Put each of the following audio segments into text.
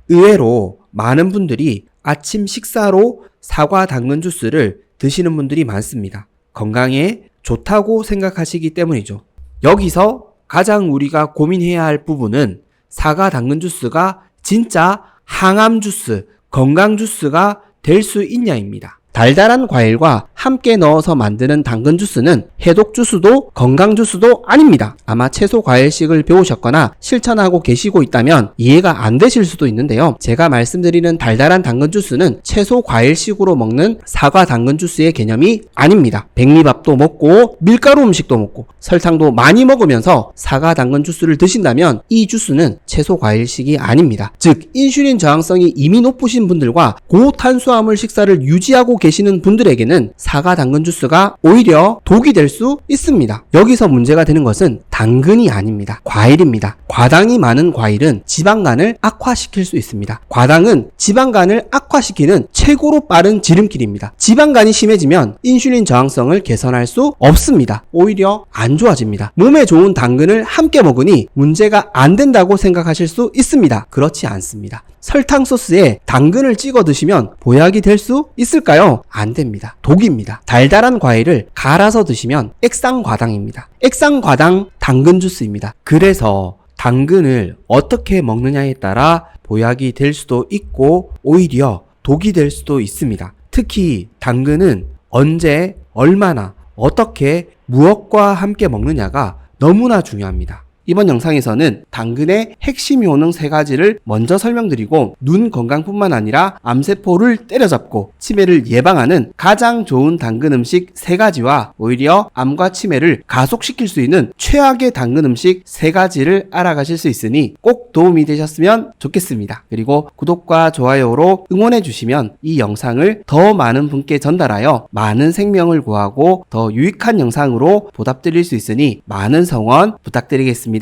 의외로 많은 분들이 아침 식사로 사과 당근 주스를 드시는 분들이 많습니다. 건강에 좋다고 생각하시기 때문이죠. 여기서 가장 우리가 고민해야 할 부분은 사과 당근 주스가 진짜 항암 주스, 건강 주스가 될 수 있냐입니다. 달달한 과일과 함께 넣어서 만드는 당근 주스는 해독 주스도 건강 주스도 아닙니다. 아마 채소 과일식을 배우셨거나 실천하고 계시고 있다면 이해가 안 되실 수도 있는데요. 제가 말씀드리는 달달한 당근 주스는 채소 과일식으로 먹는 사과 당근 주스의 개념이 아닙니다. 백미밥도 먹고 밀가루 음식도 먹고 설탕도 많이 먹으면서 사과 당근 주스를 드신다면 이 주스는 채소 과일식이 아닙니다. 즉 인슐린 저항성이 이미 높으신 분들과 고탄수화물 식사를 유지하고 계시는 분들에게는 사과 당근 주스가 오히려 독이 될 수 있습니다. 여기서 문제가 되는 것은 당근이 아닙니다. 과일입니다. 과당이 많은 과일은 지방간을 악화시킬 수 있습니다. 과당은 지방간을 악화시키는 최고로 빠른 지름길입니다. 지방간이 심해지면 인슐린 저항성을 개선할 수 없습니다. 오히려 안 좋아집니다. 몸에 좋은 당근을 함께 먹으니 문제가 안 된다고 생각하실 수 있습니다. 그렇지 않습니다. 설탕 소스에 당근을 찍어 드시면 보약이 될 수 있을까요? 안 됩니다. 독입니다. 달달한 과일을 갈아서 드시면 액상과당입니다. 액상과당 당근 주스입니다. 그래서 당근을 어떻게 먹느냐에 따라 보약이 될 수도 있고 오히려 독이 될 수도 있습니다. 특히 당근은 언제, 얼마나, 어떻게, 무엇과 함께 먹느냐가 너무나 중요합니다. 이번 영상에서는 당근의 핵심 효능 3가지를 먼저 설명드리고 눈 건강뿐만 아니라 암세포를 때려잡고 치매를 예방하는 가장 좋은 당근 음식 3가지와 오히려 암과 치매를 가속시킬 수 있는 최악의 당근 음식 3가지를 알아가실 수 있으니 꼭 도움이 되셨으면 좋겠습니다. 그리고 구독과 좋아요로 응원해 주시면 이 영상을 더 많은 분께 전달하여 많은 생명을 구하고 더 유익한 영상으로 보답드릴 수 있으니 많은 성원 부탁드리겠습니다.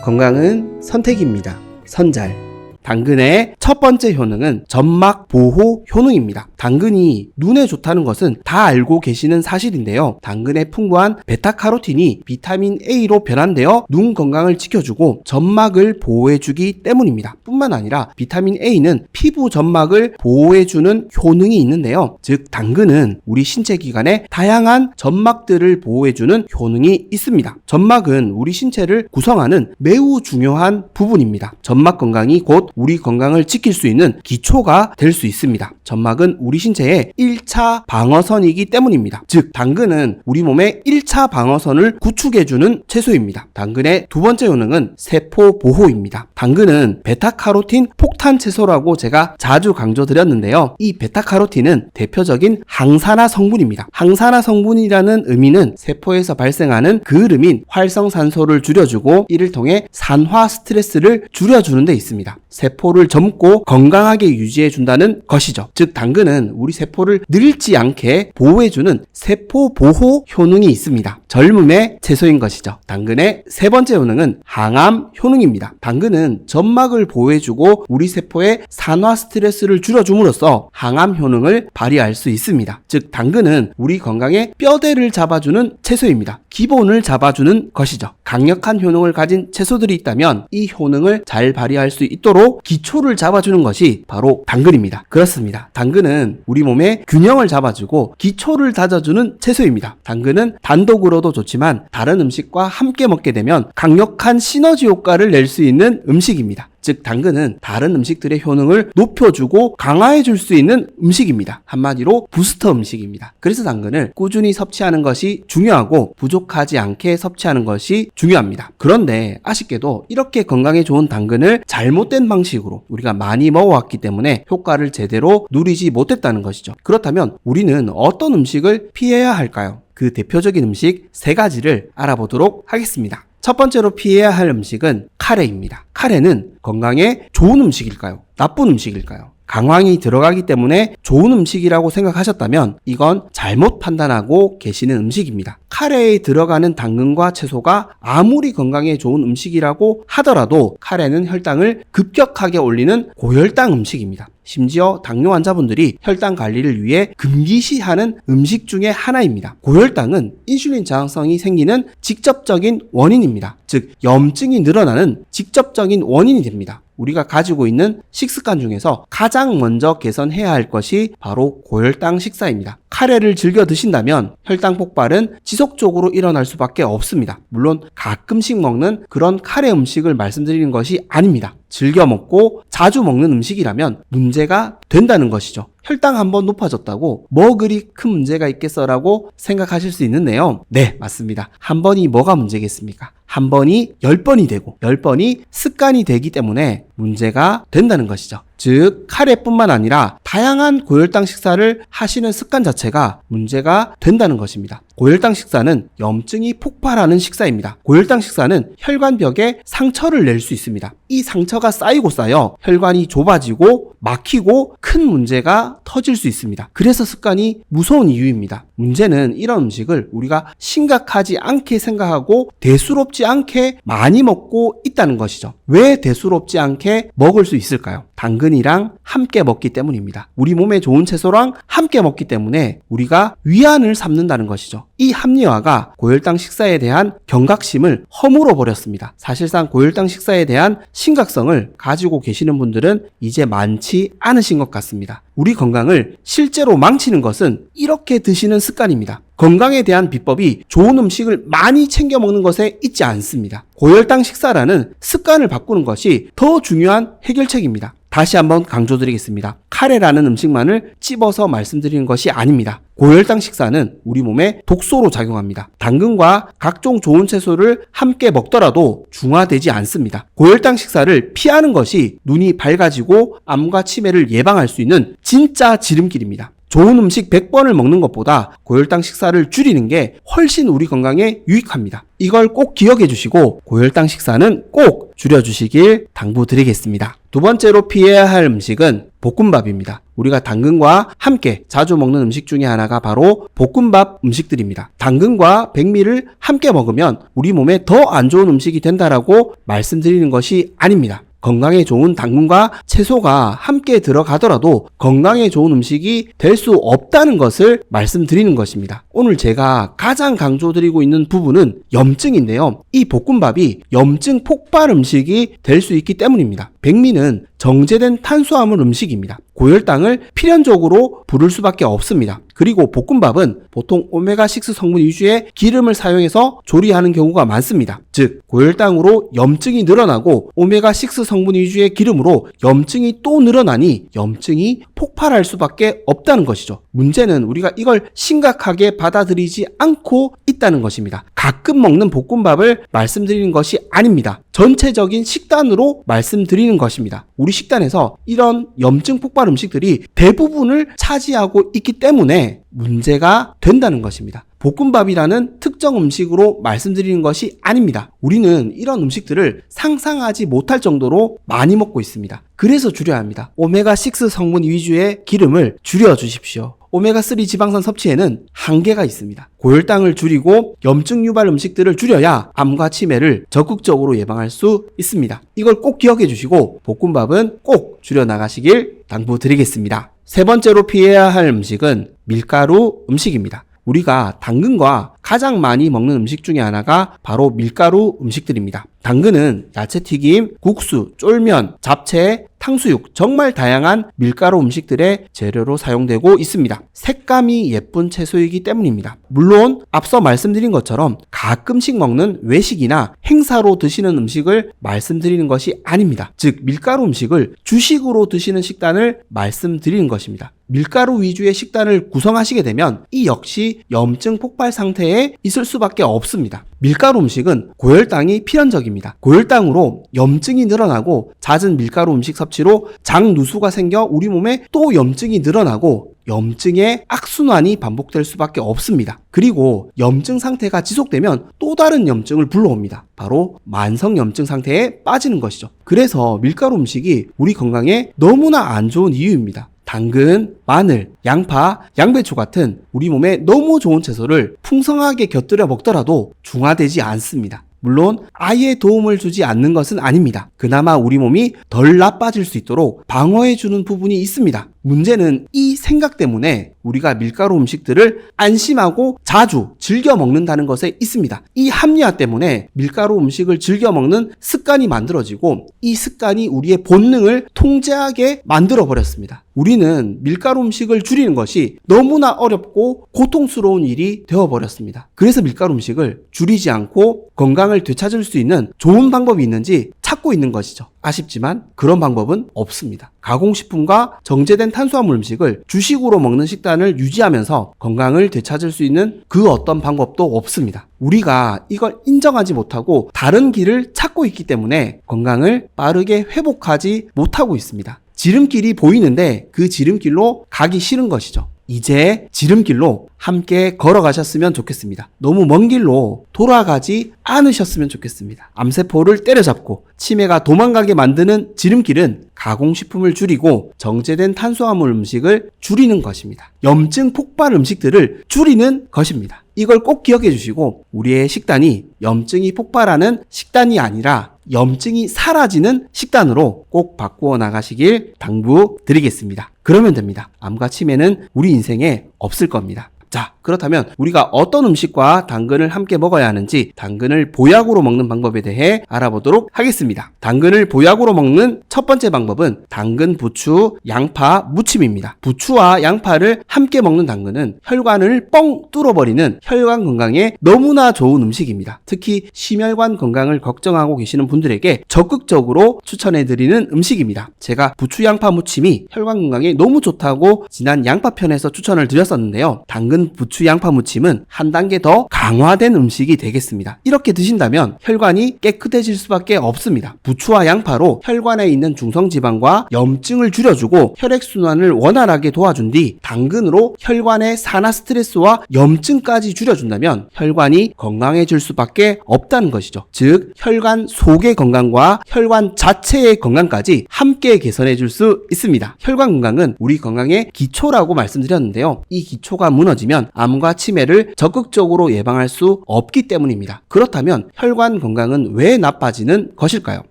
건강은 선택입니다. 선잘. 당근의 첫 번째 효능은 점막 보호 효능입니다. 당근이 눈에 좋다는 것은 다 알고 계시는 사실인데요. 당근의 풍부한 베타카로틴이 비타민 A로 변환되어 눈 건강을 지켜주고 점막을 보호해주기 때문입니다. 뿐만 아니라 비타민 A는 피부 점막을 보호해주는 효능이 있는데요. 즉 당근은 우리 신체 기관의 다양한 점막들을 보호해주는 효능이 있습니다. 점막은 우리 신체를 구성하는 매우 중요한 부분입니다. 점막 건강이 곧 우리 건강을 지킬 수 있는 기초가 될 수 있습니다. 점막은 우리 신체의 1차 방어선이기 때문입니다. 즉 당근은 우리 몸의 1차 방어선을 구축해주는 채소입니다. 당근의 두 번째 효능은 세포 보호입니다. 당근은 베타카로틴 폭탄 채소라고 제가 자주 강조드렸는데요. 이 베타카로틴은 대표적인 항산화 성분입니다. 항산화 성분이라는 의미는 세포에서 발생하는 그름인 활성산소를 줄여주고 이를 통해 산화 스트레스를 줄여주는 데 있습니다. 세포를 젊고 건강하게 유지해준다는 것이죠. 즉 당근은 우리 세포를 늙지 않게 보호해주는 세포 보호 효능이 있습니다. 젊음의 채소인 것이죠. 당근의 세 번째 효능은 항암 효능입니다. 당근은 점막을 보호해주고 우리 세포의 산화 스트레스를 줄여줌으로써 항암 효능을 발휘할 수 있습니다. 즉 당근은 우리 건강의 뼈대를 잡아주는 채소입니다. 기본을 잡아주는 것이죠. 강력한 효능을 가진 채소들이 있다면 이 효능을 잘 발휘할 수 있도록 기초를 잡아주는 것이 바로 당근입니다. 그렇습니다. 당근은 우리 몸의 균형을 잡아주고 기초를 다져주는 채소입니다. 당근은 단독으로도 좋지만 다른 음식과 함께 먹게 되면 강력한 시너지 효과를 낼 수 있는 음식입니다. 즉 당근은 다른 음식들의 효능을 높여주고 강화해줄 수 있는 음식입니다. 한마디로 부스터 음식입니다. 그래서 당근을 꾸준히 섭취하는 것이 중요하고 부족하지 않게 섭취하는 것이 중요합니다. 그런데 아쉽게도 이렇게 건강에 좋은 당근을 잘못된 방식으로 우리가 많이 먹어왔기 때문에 효과를 제대로 누리지 못했다는 것이죠. 그렇다면 우리는 어떤 음식을 피해야 할까요? 그 대표적인 음식 3가지를 알아보도록 하겠습니다. 첫 번째로 피해야 할 음식은 카레입니다. 카레는 건강에 좋은 음식일까요? 나쁜 음식일까요? 강황이 들어가기 때문에 좋은 음식이라고 생각하셨다면 이건 잘못 판단하고 계시는 음식입니다. 카레에 들어가는 당근과 채소가 아무리 건강에 좋은 음식이라고 하더라도 카레는 혈당을 급격하게 올리는 고혈당 음식입니다. 심지어 당뇨 환자분들이 혈당 관리를 위해 금기시하는 음식 중에 하나입니다. 고혈당은 인슐린 저항성이 생기는 직접적인 원인입니다. 즉 염증이 늘어나는 직접적인 원인이 됩니다. 우리가 가지고 있는 식습관 중에서 가장 먼저 개선해야 할 것이 바로 고혈당 식사입니다. 카레를 즐겨 드신다면 혈당 폭발은 지속적으로 일어날 수밖에 없습니다. 물론 가끔씩 먹는 그런 카레 음식을 말씀드리는 것이 아닙니다. 즐겨 먹고 자주 먹는 음식이라면 문제가 된다는 것이죠. 혈당 한번 높아졌다고 뭐 그리 큰 문제가 있겠어라고 생각하실 수 있는데요. 네, 맞습니다. 한 번이 뭐가 문제겠습니까? 한 번이 10번이 되고 10번이 습관이 되기 때문에 문제가 된다는 것이죠. 즉 카레뿐만 아니라 다양한 고혈당 식사를 하시는 습관 자체가 문제가 된다는 것입니다. 고혈당 식사는 염증이 폭발하는 식사입니다. 고혈당 식사는 혈관벽에 상처를 낼 수 있습니다. 이 상처가 쌓이고 쌓여 혈관이 좁아지고 막히고 큰 문제가 터질 수 있습니다. 그래서 습관이 무서운 이유입니다. 문제는 이런 음식을 우리가 심각하지 않게 생각하고 대수롭지 않게 많이 먹고 있다는 것이죠. 왜 대수롭지 않게 먹을 수 있을까요? 당근이랑 함께 먹기 때문입니다. 우리 몸에 좋은 채소랑 함께 먹기 때문에 우리가 위안을 삼는다는 것이죠. 이 합리화가 고혈당 식사에 대한 경각심을 허물어 버렸습니다. 사실상 고혈당 식사에 대한 심각성을 가지고 계시는 분들은 이제 많지 않으신 것 같습니다. 우리 건강을 실제로 망치는 것은 이렇게 드시는 습관입니다. 건강에 대한 비법이 좋은 음식을 많이 챙겨 먹는 것에 있지 않습니다. 고혈당 식사라는 습관을 바꾸는 것이 더 중요한 해결책입니다. 다시 한번 강조드리겠습니다. 카레라는 음식만을 찝어서 말씀드리는 것이 아닙니다. 고혈당 식사는 우리 몸에 독소로 작용합니다. 당근과 각종 좋은 채소를 함께 먹더라도 중화되지 않습니다. 고혈당 식사를 피하는 것이 눈이 밝아지고 암과 치매를 예방할 수 있는 진짜 지름길입니다. 좋은 음식 100번을 먹는 것보다 고혈당 식사를 줄이는 게 훨씬 우리 건강에 유익합니다. 이걸 꼭 기억해 주시고 고혈당 식사는 꼭 줄여주시길 당부드리겠습니다. 두 번째로 피해야 할 음식은 볶음밥입니다. 우리가 당근과 함께 자주 먹는 음식 중에 하나가 바로 볶음밥 음식들입니다. 당근과 백미를 함께 먹으면 우리 몸에 더 안 좋은 음식이 된다라고 말씀드리는 것이 아닙니다. 건강에 좋은 당근과 채소가 함께 들어가더라도 건강에 좋은 음식이 될 수 없다는 것을 말씀드리는 것입니다. 오늘 제가 가장 강조드리고 있는 부분은 염증인데요. 이 볶음밥이 염증 폭발 음식이 될 수 있기 때문입니다. 백미는 정제된 탄수화물 음식입니다. 고혈당을 필연적으로 부를 수밖에 없습니다. 그리고 볶음밥은 보통 오메가6 성분 위주의 기름을 사용해서 조리하는 경우가 많습니다. 즉 고혈당으로 염증이 늘어나고 오메가6 성분 위주의 기름으로 염증이 또 늘어나니 염증이 폭발할 수밖에 없다는 것이죠. 문제는 우리가 이걸 심각하게 받아들이지 않고 있다는 것입니다. 가끔 먹는 볶음밥을 말씀드리는 것이 아닙니다. 전체적인 식단으로 말씀드리는 것입니다. 우리 식단에서 이런 염증 폭발 음식들이 대부분을 차지하고 있기 때문에 문제가 된다는 것입니다. 볶음밥이라는 특정 음식으로 말씀드리는 것이 아닙니다. 우리는 이런 음식들을 상상하지 못할 정도로 많이 먹고 있습니다. 그래서 줄여야 합니다. 오메가6 성분 위주의 기름을 줄여 주십시오. 오메가3 지방산 섭취에는 한계가 있습니다. 고혈당을 줄이고 염증 유발 음식들을 줄여야 암과 치매를 적극적으로 예방할 수 있습니다. 이걸 꼭 기억해 주시고 볶음밥은 꼭 줄여나가시길 당부드리겠습니다. 세 번째로 피해야 할 음식은 밀가루 음식입니다. 우리가 당근과 가장 많이 먹는 음식 중에 하나가 바로 밀가루 음식들입니다. 당근은 야채튀김, 국수, 쫄면, 잡채, 탕수육 정말 다양한 밀가루 음식들의 재료로 사용되고 있습니다. 색감이 예쁜 채소이기 때문입니다. 물론 앞서 말씀드린 것처럼 가끔씩 먹는 외식이나 행사로 드시는 음식을 말씀드리는 것이 아닙니다. 즉 밀가루 음식을 주식으로 드시는 식단을 말씀드리는 것입니다. 밀가루 위주의 식단을 구성하시게 되면 이 역시 염증 폭발 상태에 있을 수밖에 없습니다. 밀가루 음식은 고혈당이 필연적입니다. 고혈당으로 염증이 늘어나고 잦은 밀가루 음식 섭취로 장누수가 생겨 우리 몸에 또 염증이 늘어나고 염증의 악순환이 반복될 수밖에 없습니다. 그리고 염증 상태가 지속되면 또 다른 염증을 불러옵니다. 바로 만성염증 상태에 빠지는 것이죠. 그래서 밀가루 음식이 우리 건강에 너무나 안 좋은 이유입니다. 당근, 마늘, 양파, 양배추 같은 우리 몸에 너무 좋은 채소를 풍성하게 곁들여 먹더라도 중화되지 않습니다. 물론 아예 도움을 주지 않는 것은 아닙니다. 그나마 우리 몸이 덜 나빠질 수 있도록 방어해주는 부분이 있습니다. 문제는 이 생각 때문에 우리가 밀가루 음식들을 안심하고 자주 즐겨 먹는다는 것에 있습니다. 이 합리화 때문에 밀가루 음식을 즐겨 먹는 습관이 만들어지고 이 습관이 우리의 본능을 통제하게 만들어 버렸습니다. 우리는 밀가루 음식을 줄이는 것이 너무나 어렵고 고통스러운 일이 되어버렸습니다. 그래서 밀가루 음식을 줄이지 않고 건강을 되찾을 수 있는 좋은 방법이 있는지 찾고 있는 것이죠. 아쉽지만 그런 방법은 없습니다. 가공식품과 정제된 탄수화물 음식을 주식으로 먹는 식단을 유지하면서 건강을 되찾을 수 있는 그 어떤 방법도 없습니다. 우리가 이걸 인정하지 못하고 다른 길을 찾고 있기 때문에 건강을 빠르게 회복하지 못하고 있습니다. 지름길이 보이는데 그 지름길로 가기 싫은 것이죠. 이제 지름길로 함께 걸어가셨으면 좋겠습니다. 너무 먼 길로 돌아가지 않으셨으면 좋겠습니다. 암세포를 때려잡고 치매가 도망가게 만드는 지름길은 가공식품을 줄이고 정제된 탄수화물 음식을 줄이는 것입니다. 염증 폭발 음식들을 줄이는 것입니다. 이걸 꼭 기억해 주시고 우리의 식단이 염증이 폭발하는 식단이 아니라 염증이 사라지는 식단으로 꼭 바꾸어 나가시길 당부드리겠습니다. 그러면 됩니다. 암과 치매는 우리 인생에 없을 겁니다. 자, 그렇다면 우리가 어떤 음식과 당근을 함께 먹어야 하는지 당근을 보약으로 먹는 방법에 대해 알아보도록 하겠습니다. 당근을 보약으로 먹는 첫 번째 방법은 당근, 부추, 양파, 무침입니다. 부추와 양파를 함께 먹는 당근은 혈관을 뻥 뚫어버리는 혈관 건강에 너무나 좋은 음식입니다. 특히 심혈관 건강을 걱정하고 계시는 분들에게 적극적으로 추천해드리는 음식입니다. 제가 부추, 양파, 무침이 혈관 건강에 너무 좋다고 지난 양파편에서 추천을 드렸었는데요. 당근, 부추, 양파 무침은 한 단계 더 강화된 음식이 되겠습니다. 이렇게 드신다면 혈관이 깨끗해질 수밖에 없습니다. 부추와 양파로 혈관에 있는 중성지방과 염증을 줄여주고 혈액순환을 원활하게 도와준 뒤 당근으로 혈관의 산화 스트레스와 염증까지 줄여준다면 혈관이 건강해질 수밖에 없다는 것이죠. 즉 혈관 속의 건강과 혈관 자체의 건강까지 함께 개선해 줄 수 있습니다. 혈관 건강은 우리 건강의 기초라고 말씀드렸는데요. 이 기초가 무너지면 암과 치매를 적극적으로 예방할 수 없기 때문입니다. 그렇다면 혈관 건강은 왜 나빠지는 것일까요?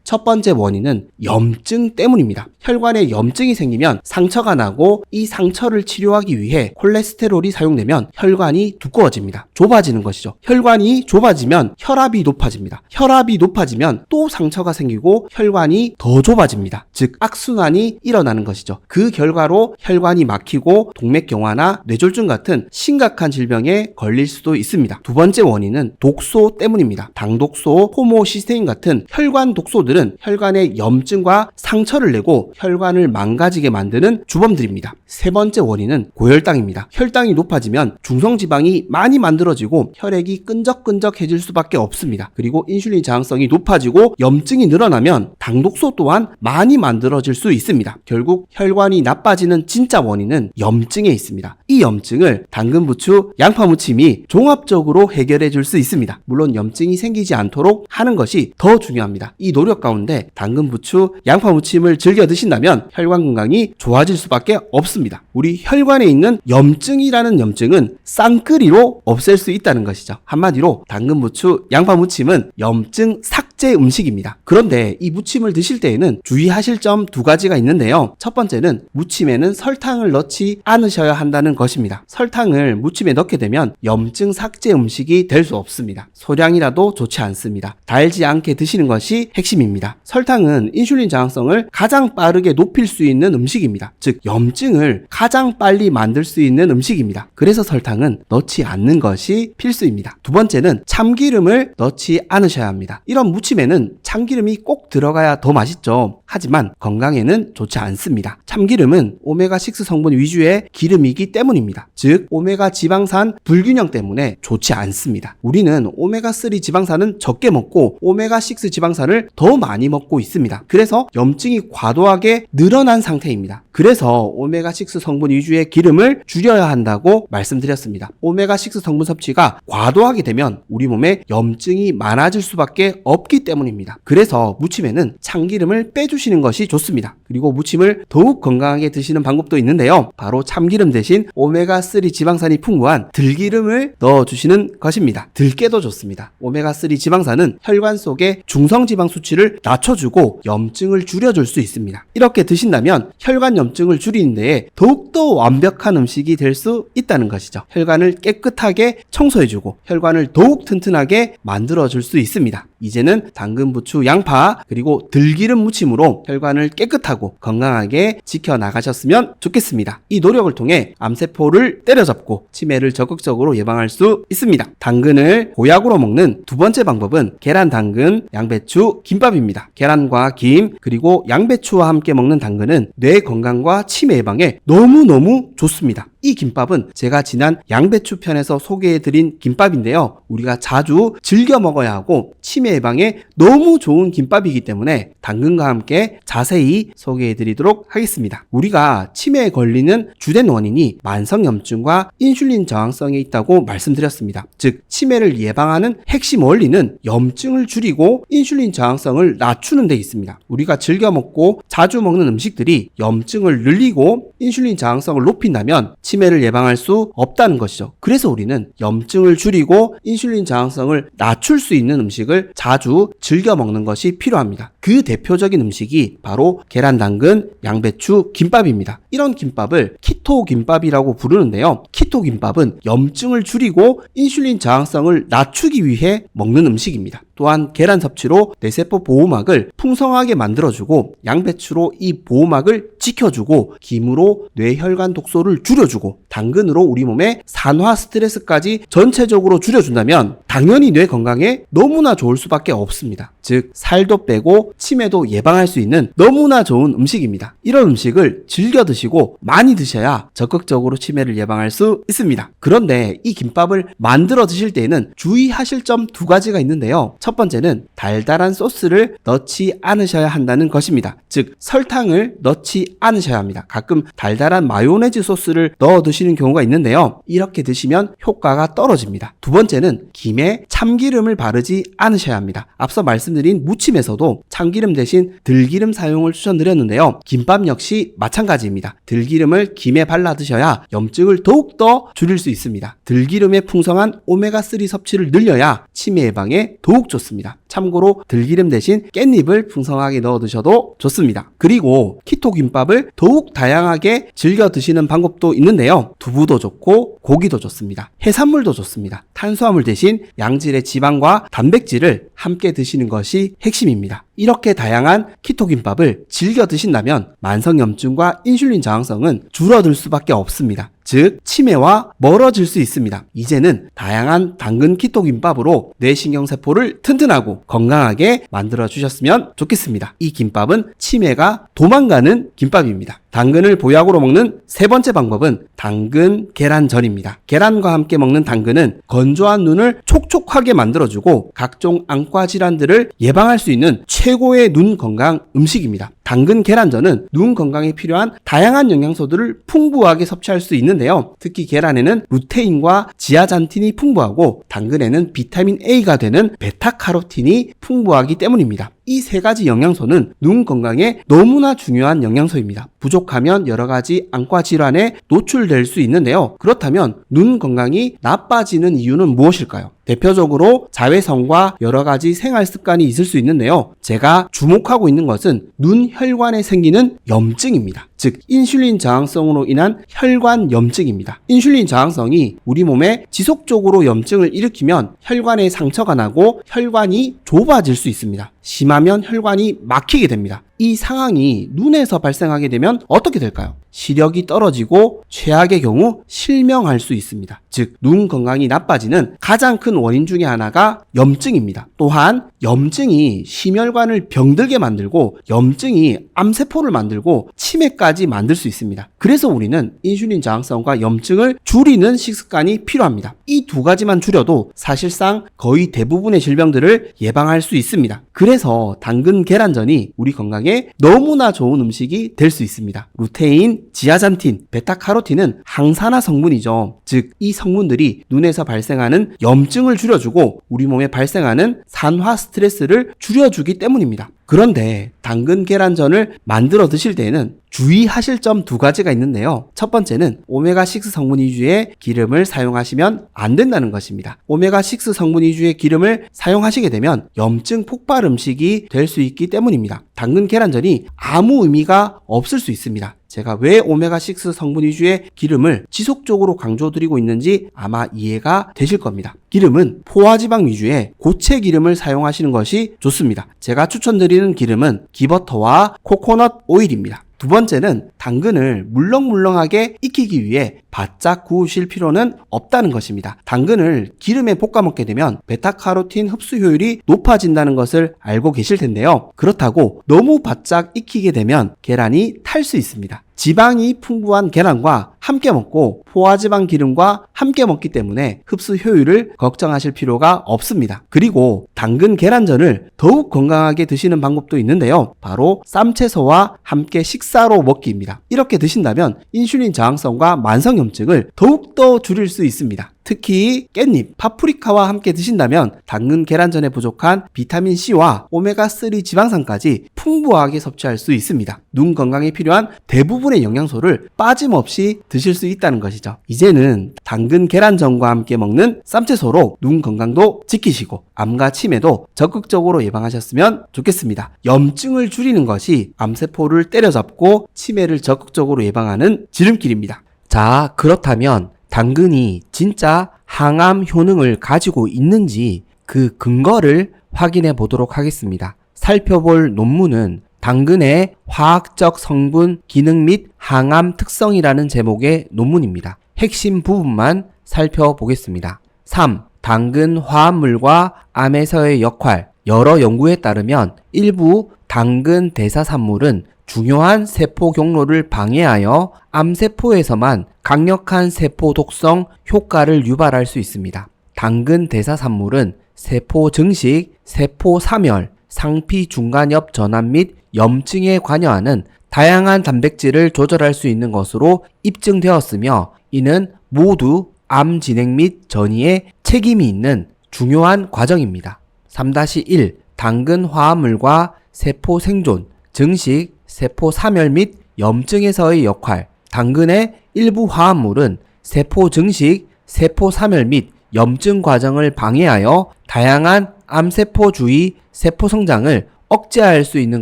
첫 번째 원인은 염증 때문입니다. 혈관에 염증이 생기면 상처가 나고 이 상처를 치료하기 위해 콜레스테롤이 사용되면 혈관이 두꺼워집니다. 좁아지는 것이죠. 혈관이 좁아지면 혈압이 높아집니다. 혈압이 높아지면 또 상처가 생기고 혈관이 더 좁아집니다. 즉 악순환이 일어나는 것이죠. 그 결과로 혈관이 막히고 동맥경화나 뇌졸중 같은 심각한 질병에 걸릴 수도 있습니다. 두 번째 원인은 독소 때문입니다. 당독소, 호모시스테인 같은 혈관 독소들은 혈관에 염증과 상처를 내고 혈관을 망가지게 만드는 주범들입니다. 세 번째 원인은 고혈당입니다. 혈당이 높아지면 중성지방이 많이 만들어지고 혈액이 끈적끈적해질 수밖에 없습니다. 그리고 인슐린 저항성이 높아지고 염증이 늘어나면 당독소 또한 많이 만들어질 수 있습니다. 결국 혈관이 나빠지는 진짜 원인은 염증에 있습니다. 이 염증을 당근, 부추, 양파 무침이 종합적으로 해결해 줄 수 있습니다. 물론 염증이 생기지 않도록 하는 것이 더 중요합니다. 이 노력 가운데 당근, 부추, 양파 무침을 즐겨 드신다면 혈관 건강이 좋아질 수밖에 없습니다. 우리 혈관에 있는 염증이라는 염증은 쌍끌이로 없앨 수 있다는 것이죠. 한마디로 당근, 부추, 양파 무침은 염증 삭제 음식입니다. 그런데 이 무침을 드실 때에는 주의하실 점 두 가지가 있는데요. 첫 번째는 무침에는 설탕을 넣지 않으셔야 한다는 것입니다. 설탕을 무침에 넣게 되면 염증 삭제 음식이 될 수 없습니다. 소량이라도 좋지 않습니다. 달지 않게 드시는 것이 핵심입니다. 설탕은 인슐린 저항성을 가장 빠르게 높일 수 있는 음식입니다. 즉 염증을 가장 빨리 만들 수 있는 음식입니다. 그래서 설탕은 넣지 않는 것이 필수입니다. 두 번째는 참기름을 넣지 않으셔야 합니다. 이런 무침에는 참기름이 꼭 들어가야 더 맛있죠. 하지만 건강에는 좋지 않습니다. 참기름은 오메가6 성분 위주의 기름이기 때문입니다. 즉 오메가 지방산 불균형 때문에 좋지 않습니다. 우리는 오메가3 지방산은 적게 먹고 오메가6 지방산을 더 많이 먹고 있습니다. 그래서 염증이 과도하게 늘어난 상태입니다. 그래서 오메가6 성분 위주의 기름을 줄여야 한다고 말씀드렸습니다. 오메가6 성분 섭취가 과도하게 되면 우리 몸에 염증이 많아질 수밖에 없기 때문입니다. 그래서 무침에는 참기름을 빼주시는 것이 좋습니다. 그리고 무침을 더욱 건강하게 드시는 방법도 있는데요. 바로 참기름 대신 오메가3 지방산이 풍부한 들기름을 넣어주시는 것입니다. 들깨도 좋습니다. 오메가3 지방산은 혈관 속의 중성지방 수치를 낮춰주고 염증을 줄여줄 수 있습니다. 이렇게 드신다면 혈관 염증을 줄이는 데에 더욱더 완벽한 음식이 될 수 있다는 것이죠. 혈관을 깨끗하게 청소해주고 혈관을 더욱 튼튼하게 만들어줄 수 있습니다. 이제는 당근, 부추, 양파 그리고 들기름 무침으로 혈관을 깨끗하고 건강하게 지켜나가셨으면 좋겠습니다. 이 노력을 통해 암세포를 때려잡고 치매를 적극적으로 예방할 수 있습니다. 당근을 보약으로 먹는 두 번째 방법은 계란, 당근, 양배추, 김밥입니다. 계란과 김 그리고 양배추와 함께 먹는 당근은 뇌 건강과 치매 예방에 너무너무 좋습니다. 이 김밥은 제가 지난 양배추 편에서 소개해드린 김밥인데요. 우리가 자주 즐겨 먹어야 하고 치매 예방에 너무 좋은 김밥이기 때문에 당근과 함께 자세히 소개해드리도록 하겠습니다. 우리가 치매에 걸리는 주된 원인이 만성염증과 인슐린 저항성에 있다고 말씀드렸습니다. 즉 치매를 예방하는 핵심 원리는 염증을 줄이고 인슐린 저항성을 낮추는 데 있습니다. 우리가 즐겨 먹고 자주 먹는 음식들이 염증을 늘리고 인슐린 저항성을 높인다면 치매를 예방할 수 없다는 것이죠. 그래서 우리는 염증을 줄이고 인슐린 저항성을 낮출 수 있는 음식을 자주 즐겨 먹는 것이 필요합니다. 그 대표적인 음식이 바로 계란, 당근, 양배추, 김밥입니다. 이런 김밥을 키토 김밥이라고 부르는데요. 키토 김밥은 염증을 줄이고 인슐린 저항성을 낮추기 위해 먹는 음식입니다. 또한 계란 섭취로 뇌세포 보호막을 풍성하게 만들어주고 양배추로 이 보호막을 지켜주고 김으로 뇌혈관 독소를 줄여주고 당근으로 우리 몸의 산화 스트레스까지 전체적으로 줄여준다면 당연히 뇌 건강에 너무나 좋을 수밖에 없습니다. 즉 살도 빼고 치매도 예방할 수 있는 너무나 좋은 음식입니다. 이런 음식을 즐겨 드시고 많이 드셔야 적극적으로 치매를 예방할 수 있습니다. 그런데 이 김밥을 만들어 드실 때에는 주의하실 점 두 가지가 있는데요. 첫 번째는 달달한 소스를 넣지 않으셔야 한다는 것입니다. 즉 설탕을 넣지 않으셔야 합니다. 가끔 달달한 마요네즈 소스를 넣어 드시는 경우가 있는데요. 이렇게 드시면 효과가 떨어집니다. 두 번째는 김에 참기름을 바르지 않으셔야 합니다. 앞서 말씀드린 무침에서도 참기름 대신 들기름 사용을 추천드렸는데요. 김밥 역시 마찬가지입니다. 들기름을 김에 발라 드셔야 염증을 더욱더 줄일 수 있습니다. 들기름의 풍성한 오메가3 섭취를 늘려야 치매 예방에 더욱 좋습니다. 참고로 들기름 대신 깻잎을 풍성하게 넣어 드셔도 좋습니다. 그리고 키토 김밥을 더욱 다양하게 즐겨 드시는 방법도 있는데요. 두부도 좋고 고기도 좋습니다. 해산물도 좋습니다. 탄수화물 대신 양질의 지방과 단백질을 함께 드시는 것이 핵심입니다. 이렇게 다양한 키토 김밥을 즐겨 드신다면 만성염증과 인슐린 저항성은 줄어들 수밖에 없습니다. 즉 치매와 멀어질 수 있습니다. 이제는 다양한 당근 키토 김밥으로 뇌신경세포를 튼튼하고 건강하게 만들어 주셨으면 좋겠습니다. 이 김밥은 치매가 도망가는 김밥입니다. 당근을 보약으로 먹는 세 번째 방법은 당근 계란전입니다. 계란과 함께 먹는 당근은 건조한 눈을 촉촉하게 만들어주고 각종 안과 질환들을 예방할 수 있는 최고의 눈 건강 음식입니다. 당근 계란전은 눈 건강에 필요한 다양한 영양소들을 풍부하게 섭취할 수 있는데요. 특히 계란에는 루테인과 지아잔틴이 풍부하고 당근에는 비타민 A가 되는 베타카로틴이 풍부하기 때문입니다. 이 세 가지 영양소는 눈 건강에 너무나 중요한 영양소입니다. 부족하면 여러 가지 안과 질환에 노출될 수 있는데요. 그렇다면 눈 건강이 나빠지는 이유는 무엇일까요? 대표적으로 자외선과 여러 가지 생활 습관이 있을 수 있는데요. 제가 주목하고 있는 것은 눈 혈관에 생기는 염증입니다. 즉 인슐린 저항성으로 인한 혈관 염증입니다. 인슐린 저항성이 우리 몸에 지속적으로 염증을 일으키면 혈관에 상처가 나고 혈관이 좁아질 수 있습니다. 심하면 혈관이 막히게 됩니다. 이 상황이 눈에서 발생하게 되면 어떻게 될까요? 시력이 떨어지고 최악의 경우 실명할 수 있습니다. 즉, 눈 건강이 나빠지는 가장 큰 원인 중에 하나가 염증입니다. 또한 염증이 심혈관을 병들게 만들고 염증이 암세포를 만들고 치매까지 만들 수 있습니다. 그래서 우리는 인슐린 저항성과 염증을 줄이는 식습관이 필요합니다. 이 두 가지만 줄여도 사실상 거의 대부분의 질병들을 예방할 수 있습니다. 그래서 당근 계란전이 우리 건강에 너무나 좋은 음식이 될 수 있습니다. 루테인, 지아잔틴, 베타카로틴은 항산화 성분이죠. 즉, 이 성분들이 눈에서 발생하는 염증을 줄여주고 우리 몸에 발생하는 산화 스트레스를 줄여주기 때문입니다. 그런데 당근 계란전을 만들어 드실 때에는 주의하실 점 2가지가 있는데요. 첫 번째는 오메가6 성분 위주의 기름을 사용하시면 안 된다는 것입니다. 오메가6 성분 위주의 기름을 사용하시게 되면 염증 폭발 음식이 될 수 있기 때문입니다. 당근 계란전이 아무 의미가 없을 수 있습니다. 제가 왜 오메가6 성분 위주의 기름을 지속적으로 강조드리고 있는지 아마 이해가 되실 겁니다. 기름은 포화지방 위주의 고체 기름을 사용하시는 것이 좋습니다. 제가 추천드리는 기름은 기버터와 코코넛 오일입니다. 두 번째는 당근을 물렁물렁하게 익히기 위해 바짝 구우실 필요는 없다는 것입니다. 당근을 기름에 볶아 먹게 되면 베타카로틴 흡수 효율이 높아진다는 것을 알고 계실 텐데요. 그렇다고 너무 바짝 익히게 되면 계란이 탈 수 있습니다. 지방이 풍부한 계란과 함께 먹고 포화지방 기름과 함께 먹기 때문에 흡수 효율을 걱정하실 필요가 없습니다. 그리고 당근 계란전을 더욱 건강하게 드시는 방법도 있는데요. 바로 쌈채소와 함께 식사로 먹기입니다. 이렇게 드신다면 인슐린 저항성과 만성염증을 더욱더 줄일 수 있습니다. 특히 깻잎, 파프리카와 함께 드신다면 당근 계란전에 부족한 비타민C와 오메가3 지방산까지 풍부하게 섭취할 수 있습니다. 눈 건강에 필요한 대부분의 영양소를 빠짐없이 드실 수 있다는 것이죠. 이제는 당근 계란전과 함께 먹는 쌈채소로 눈 건강도 지키시고 암과 치매도 적극적으로 예방하셨으면 좋겠습니다. 염증을 줄이는 것이 암세포를 때려잡고 치매를 적극적으로 예방하는 지름길입니다. 자, 그렇다면 당근이 진짜 항암 효능을 가지고 있는지 그 근거를 확인해 보도록 하겠습니다. 살펴볼 논문은 당근의 화학적 성분, 기능 및 항암 특성이라는 제목의 논문입니다. 핵심 부분만 살펴보겠습니다. 3. 당근 화합물과 암에서의 역할. 여러 연구에 따르면 일부 당근 대사산물은 중요한 세포 경로를 방해하여 암세포에서만 강력한 세포 독성 효과를 유발할 수 있습니다. 당근 대사산물은 세포 증식, 세포 사멸, 상피 중간엽 전환 및 염증에 관여하는 다양한 단백질을 조절할 수 있는 것으로 입증되었으며 이는 모두 암 진행 및 전이에 책임이 있는 중요한 과정입니다. 3-1 당근 화합물과 세포 생존, 증식, 세포 사멸 및 염증에서의 역할. 당근의 일부 화합물은 세포 증식, 세포 사멸 및 염증 과정을 방해하여 다양한 암세포 주위 세포 성장을 억제할 수 있는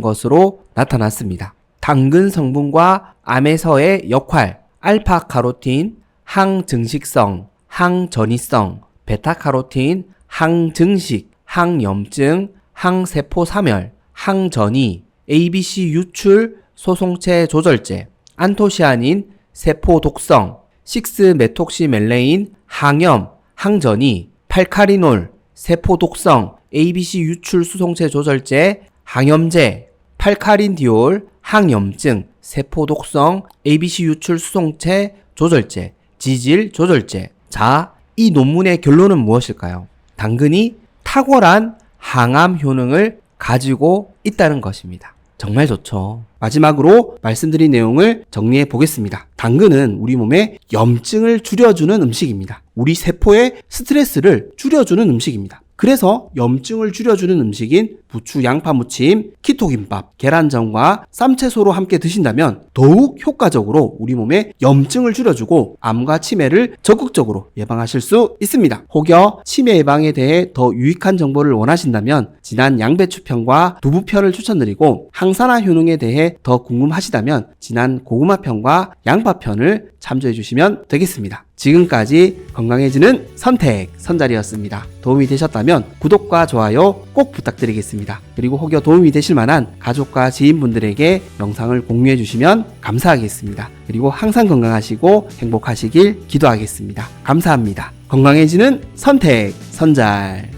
것으로 나타났습니다. 당근 성분과 암에서의 역할. 알파카로틴, 항증식성, 항전이성, 베타카로틴, 항증식, 항염증, 항세포 사멸, 항전이, ABC 유출 소송체 조절제, 안토시아닌, 세포 독성, 6메톡시멜레인, 항염, 항전이, 팔카리놀, 세포 독성, ABC 유출 수송체 조절제, 항염제, 팔카린디올, 항염증, 세포 독성, ABC 유출 수송체 조절제, 지질 조절제. 자, 이 논문의 결론은 무엇일까요? 당근이 탁월한 항암 효능을 가지고 있다는 것입니다. 정말 좋죠. 마지막으로 말씀드린 내용을 정리해 보겠습니다. 당근은 우리 몸에 염증을 줄여주는 음식입니다. 우리 세포의 스트레스를 줄여주는 음식입니다. 그래서 염증을 줄여주는 음식인 부추 양파 무침, 키토김밥, 계란전과 쌈채소로 함께 드신다면 더욱 효과적으로 우리 몸에 염증을 줄여주고 암과 치매를 적극적으로 예방하실 수 있습니다. 혹여 치매 예방에 대해 더 유익한 정보를 원하신다면 지난 양배추편과 두부편을 추천드리고 항산화 효능에 대해 더 궁금하시다면 지난 고구마편과 양파편을 참조해 주시면 되겠습니다. 지금까지 건강해지는 선택 선잘이었습니다. 도움이 되셨다면 구독과 좋아요 꼭 부탁드리겠습니다. 그리고 혹여 도움이 되실 만한 가족과 지인분들에게 영상을 공유해 주시면 감사하겠습니다. 그리고 항상 건강하시고 행복하시길 기도하겠습니다. 감사합니다. 건강해지는 선택 선잘.